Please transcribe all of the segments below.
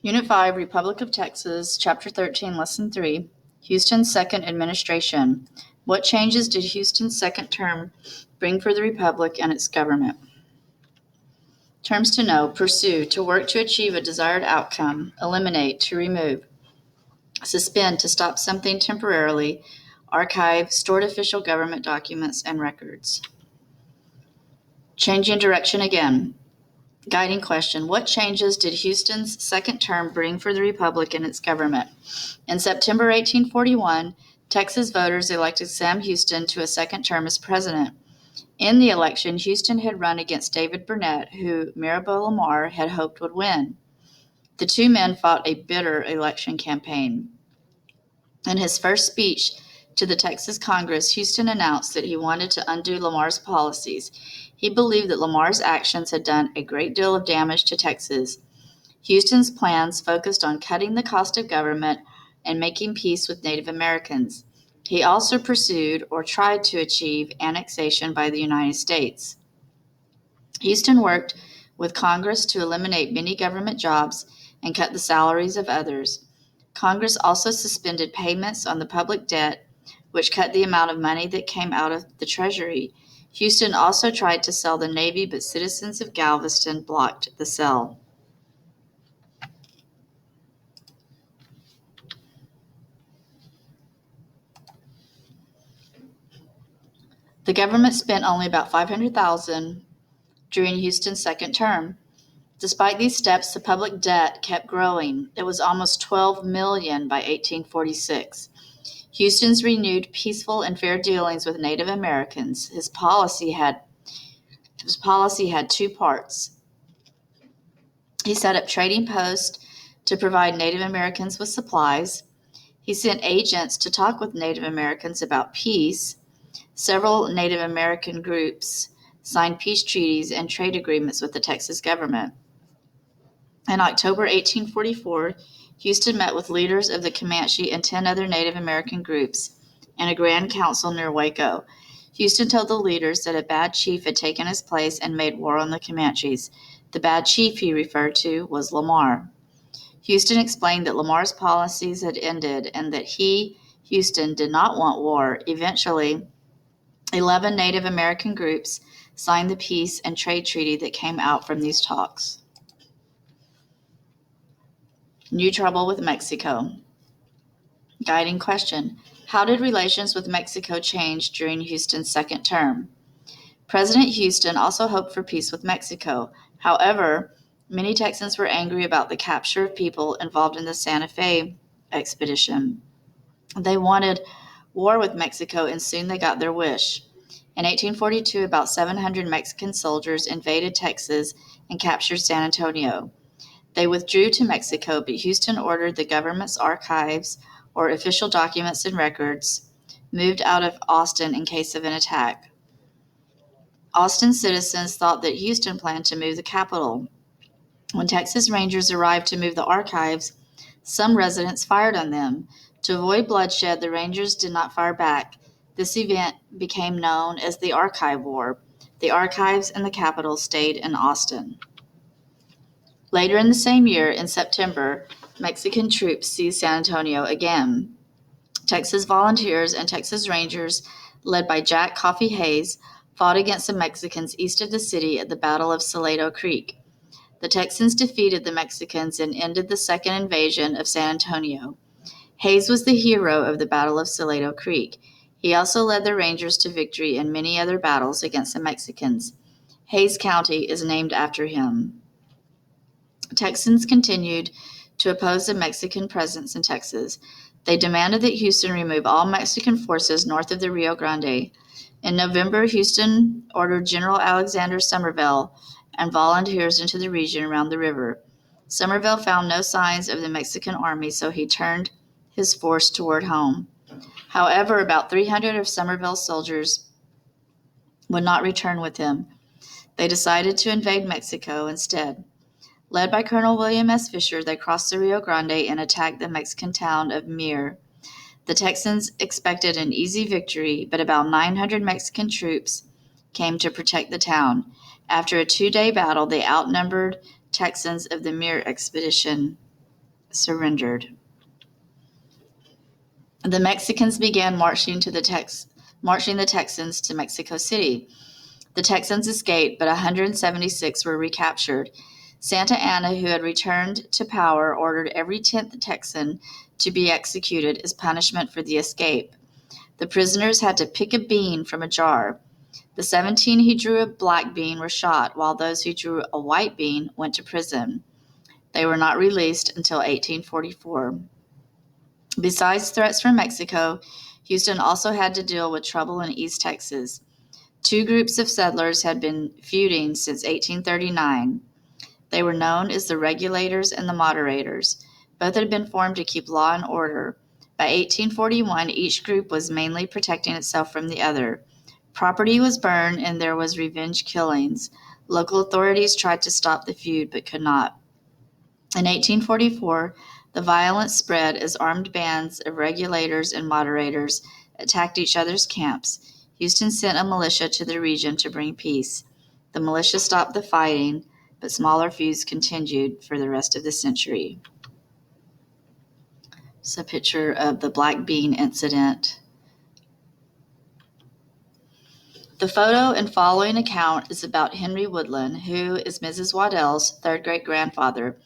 Unit 5, Republic of Texas, Chapter 13, Lesson 3, Houston's Second Administration. What changes did Houston's second term bring for the Republic and its government? Terms to know: pursue, to work to achieve a desired outcome; eliminate, to remove; suspend, to stop something temporarily; archive, stored official government documents and records. Changing direction again. Guiding question: what changes did Houston's second term bring for the Republic and its government? In September 1841, Texas voters elected Sam Houston to a second term as president. In the election, Houston had run against David Burnett, who Mirabeau Lamar had hoped would win. The two men fought a bitter election campaign. In his first speech to the Texas Congress, Houston announced that he wanted to undo Lamar's policies. He believed that Lamar's actions had done a great deal of damage to Texas. Houston's plans focused on cutting the cost of government and making peace with Native Americans. He also pursued, or tried to achieve, annexation by the United States. Houston worked with Congress to eliminate many government jobs and cut the salaries of others. Congress also suspended payments on the public debt, which cut the amount of money that came out of the Treasury. Houston also tried to sell the Navy, but citizens of Galveston blocked the sale. The government spent only about $500,000 during Houston's second term. Despite these steps, the public debt kept growing. It was almost $12 million by 1846. Houston's renewed peaceful and fair dealings with Native Americans. His policy had two parts. He set up trading posts to provide Native Americans with supplies. He sent agents to talk with Native Americans about peace. Several Native American groups signed peace treaties and trade agreements with the Texas government. In October 1844, Houston met with leaders of the Comanche and 10 other Native American groups in a grand council near Waco. Houston told the leaders that a bad chief had taken his place and made war on the Comanches. The bad chief he referred to was Lamar. Houston explained that Lamar's policies had ended and that he, Houston, did not want war. Eventually, 11 Native American groups signed the peace and trade treaty that came out from these talks. New trouble with Mexico. Guiding question: how did relations with Mexico change during Houston's second term? President Houston also hoped for peace with Mexico. However, many Texans were angry about the capture of people involved in the Santa Fe expedition. They wanted war with Mexico, and soon they got their wish. In 1842, about 700 Mexican soldiers invaded Texas and captured San Antonio. They withdrew to Mexico, but Houston ordered the government's archives, or official documents and records, moved out of Austin in case of an attack. Austin citizens thought that Houston planned to move the capital. When Texas Rangers arrived to move the archives, some residents fired on them. To avoid bloodshed, the Rangers did not fire back. This event became known as the Archive War. The archives and the capital stayed in Austin. Later in the same year, in September, Mexican troops seized San Antonio again. Texas volunteers and Texas Rangers, led by Jack Coffee Hayes, fought against the Mexicans east of the city at the Battle of Salado Creek. The Texans defeated the Mexicans and ended the second invasion of San Antonio. Hayes was the hero of the Battle of Salado Creek. He also led the Rangers to victory in many other battles against the Mexicans. Hayes County is named after him. Texans continued to oppose the Mexican presence in Texas. They demanded that Houston remove all Mexican forces north of the Rio Grande. In November, Houston ordered General Alexander Somerville and volunteers into the region around the river. Somerville found no signs of the Mexican army, so he turned his force toward home. However, about 300 of Somerville's soldiers would not return with him. They decided to invade Mexico instead. Led by Colonel William S. Fisher, they crossed the Rio Grande and attacked the Mexican town of Mier. The Texans expected an easy victory, but about 900 Mexican troops came to protect the town. After a 2-day battle, they outnumbered Texans of the Mier expedition. surrendered. The Mexicans began marching the Texans to Mexico City. The Texans escaped, but 176 were recaptured. Santa Anna, who had returned to power, ordered every 10th Texan to be executed as punishment for the escape. The prisoners had to pick a bean from a jar. The 17 who drew a black bean were shot, while those who drew a white bean went to prison. They were not released until 1844. Besides threats from Mexico, Houston also had to deal with trouble in East Texas. Two groups of settlers had been feuding since 1839. They were known as the Regulators and the Moderators. Both had been formed to keep law and order. By 1841, each group was mainly protecting itself from the other. Property was burned and there was revenge killings. Local authorities tried to stop the feud but could not. In 1844, the violence spread as armed bands of Regulators and Moderators attacked each other's camps. Houston sent a militia to the region to bring peace. The militia stopped the fighting, but smaller feuds continued for the rest of the century. It's a picture of the black bean incident. The photo and following account is about Henry Woodland, who is Mrs. Waddell's third great-grandfather.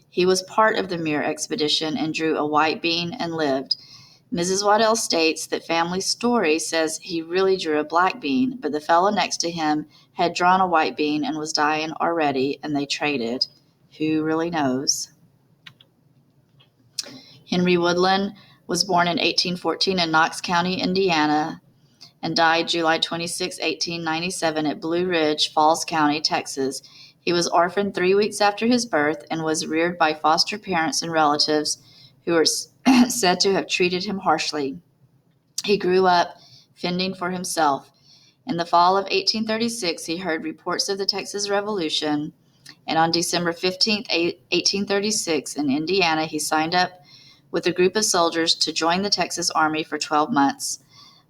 He was part of the Muir expedition and drew a white bean and lived. Mrs. Waddell states that family story says he really drew a black bean, but the fellow next to him had drawn a white bean and was dying already, and they traded. Who really knows? Henry Woodland was born in 1814 in Knox County, Indiana, and died July 26, 1897 at Blue Ridge, Falls County, Texas. He was orphaned 3 weeks after his birth and was reared by foster parents and relatives who were said to have treated him harshly. He grew up fending for himself. In the fall of 1836, he heard reports of the Texas Revolution, and on December 15, 1836, in Indiana, he signed up with a group of soldiers to join the Texas Army for 12 months.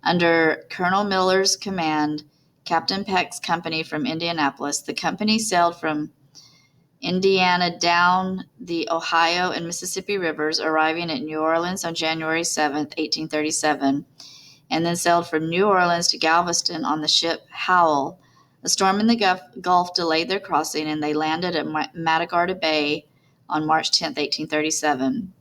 Under Colonel Miller's command, Captain Peck's company from Indianapolis, the company sailed from Indiana down the Ohio and Mississippi rivers, arriving at New Orleans on January 7, 1837, and then sailed from New Orleans to Galveston on the ship Howell. A storm in the Gulf delayed their crossing, and they landed at Matagorda Bay on March 10, 1837.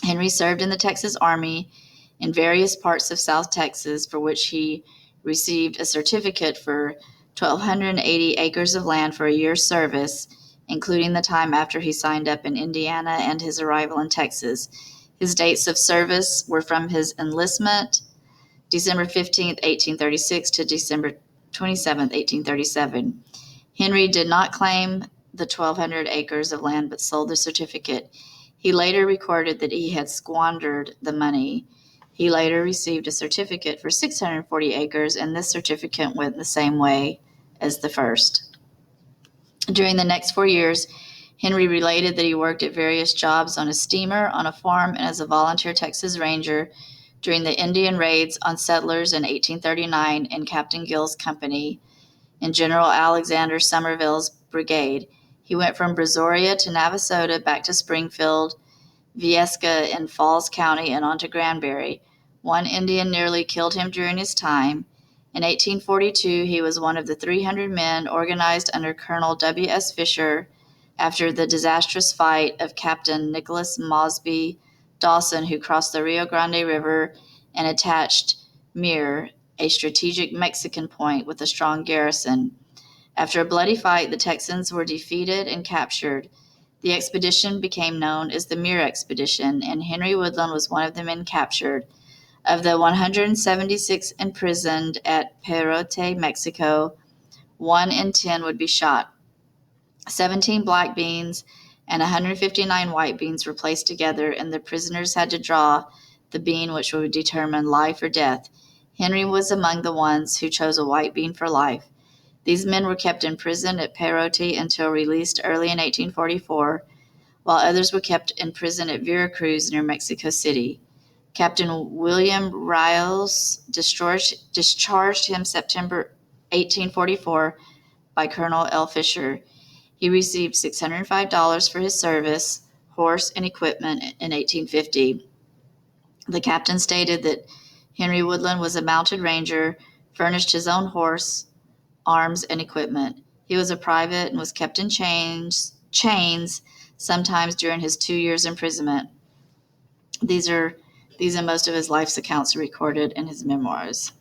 Henry served in the Texas Army in various parts of South Texas, for which he received a certificate for 1,280 acres of land for a year's service, including the time after he signed up in Indiana and his arrival in Texas. His dates of service were from his enlistment, December 15, 1836 to December 27, 1837. Henry did not claim the 1,200 acres of land but sold the certificate. He later recorded that he had squandered the money. He later received a certificate for 640 acres, and this certificate went the same way as the first. During the next 4 years, Henry related that he worked at various jobs on a steamer, on a farm, and as a volunteer Texas Ranger during the Indian raids on settlers in 1839 in Captain Gill's company in General Alexander Somerville's brigade. He went from Brazoria to Navasota, back to Springfield, Viesca in Falls County, and on to Granbury. One Indian nearly killed him during his time. In 1842, he was one of the 300 men organized under Colonel W.S. Fisher after the disastrous fight of Captain Nicholas Mosby Dawson, who crossed the Rio Grande River and attached Muir, a strategic Mexican point with a strong garrison. After a bloody fight, the Texans were defeated and captured. The expedition became known as the Muir Expedition, and Henry Woodland was one of the men captured. Of the 176 imprisoned at Perote, Mexico, 1 in 10 would be shot. 17 black beans and 159 white beans were placed together, and the prisoners had to draw the bean which would determine life or death. Henry was among the ones who chose a white bean for life. These men were kept in prison at Perote until released early in 1844, while others were kept in prison at Veracruz near Mexico City. Captain William Riles discharged him September 1844 by Colonel L. Fisher. He received $605 for his service, horse and equipment in 1850. The captain stated that Henry Woodland was a mounted ranger, furnished his own horse, arms, and equipment. He was a private and was kept in chains sometimes during his 2 years imprisonment. These and most of his life's accounts are recorded in his memoirs.